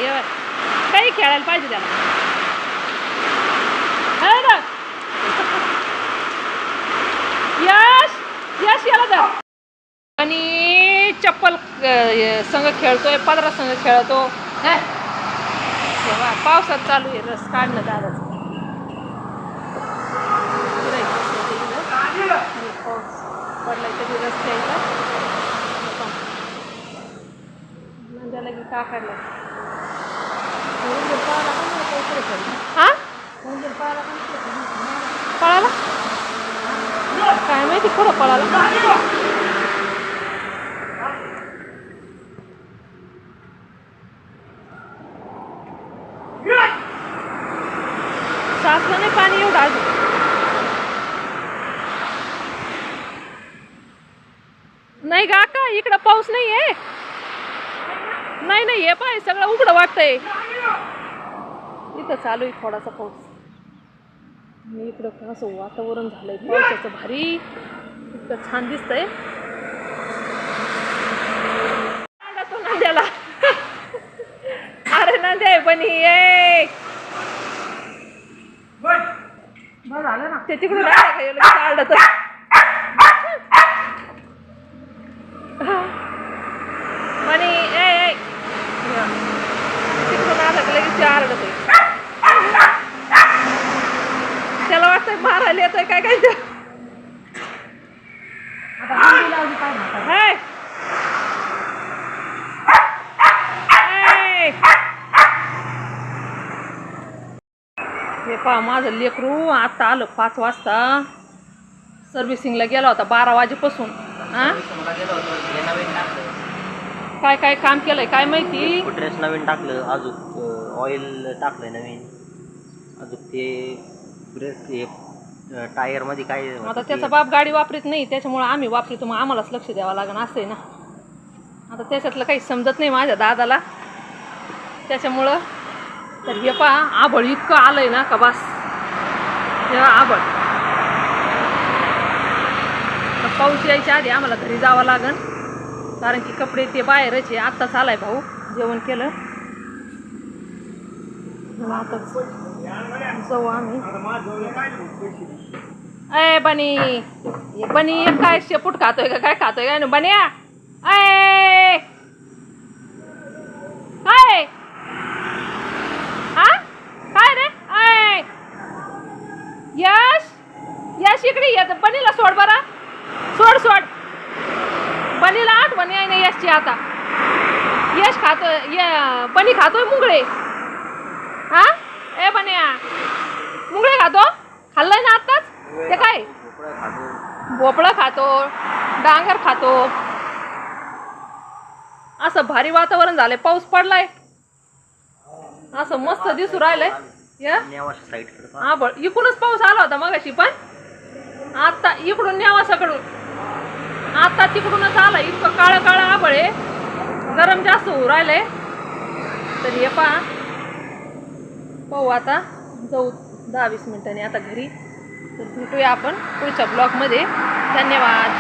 ये काही खेळायला पाहिजे त्याला. है ना यश यश याला धर. आणि चप्पल संघ खेळतोय, पदरा संघ खेळतो. तेव्हा पावसात चालू आहे रस काढणं दादाचं. पाऊस पडलाय तरी रस्ते यायचा नंद्याला की का काढला. हा पळाला काय माहिती कुठं पळाला. साचलं नाही पाणी एवढं अजून. नाही गा का इकडं पाऊस नाही आहे. नाही नाही हे पाय सगळं उघडं वाटतंय. इथं चालू आहे थोडासा पाऊस. इकडं असं वातावरण झालंय पावसाचं भारी. इतकं छान दिसतंय. तो नंद्याला अरे नंद्या बनी ये झालं ना ते तिकडून काढलं तर म्हणे ए तिकडून आलं का लगेच आरडत आहे. त्याला वाटतंय मारायला येतोय काय काय ते. हे पहा माझं लेकरू आता आलं 5 वाजता. सर्व्हिसिंगला गेला होता 12 वाजेपासून. काय काय काम केलंय काय माहिती. ड्रेस नवीन टाकलं, अजून ऑइल टाकलंय नवीन, अजून ते ब्रेक टायर मध्ये काय. आता त्याचा बाप गाडी वापरत नाही त्याच्यामुळे आम्ही वापरतो, मग आम्हालाच लक्ष द्यावं लागेल असं आहे ना. आता त्याच्यातलं काही समजत नाही माझ्या दादाला त्याच्यामुळं. तर हे पहा आभळ इतकं आलंय ना का बस. हे आभळ पाऊस यायच्या आधी आम्हाला घरी जावं लागेल कारण की कपडे ते बाहेरच आहे. आत्ताच आलाय भाऊ जेवण केलं. आताच जाऊ आम्ही. अय बनी बनी काय शेपूट खातोय का काय खातोय काय ना बन्या. अय काय हा काय रे. अय यश यश इकडे येत बनीला सोड बरा. सोड सोड बनीला आठवण आहे ना यशची. आता यश खातोय बनी खातोय मुंगळे. हा ए बन्या मुंगळे खातो. खाल्लंय ना आत्ताच. ते काय भोपळं खातो, डांगर खातो. असं भारी वातावरण झालंय. पाऊस पडलाय असं मस्त दिसू राहिलंय. हा बळ इकडूनच पाऊस आला होता मगाशी पण आता इकडून नेवासाकडून आता तिकडूनच आला. इतकं काळं काळं आबळ आहे. गरम जास्त होऊ राहिलंय. तर हे पहा पाहू आता जाऊ 10-20 मिनिटांनी आता घरी. तर भेटूया आपण पुढच्या ब्लॉगमध्ये. धन्यवाद.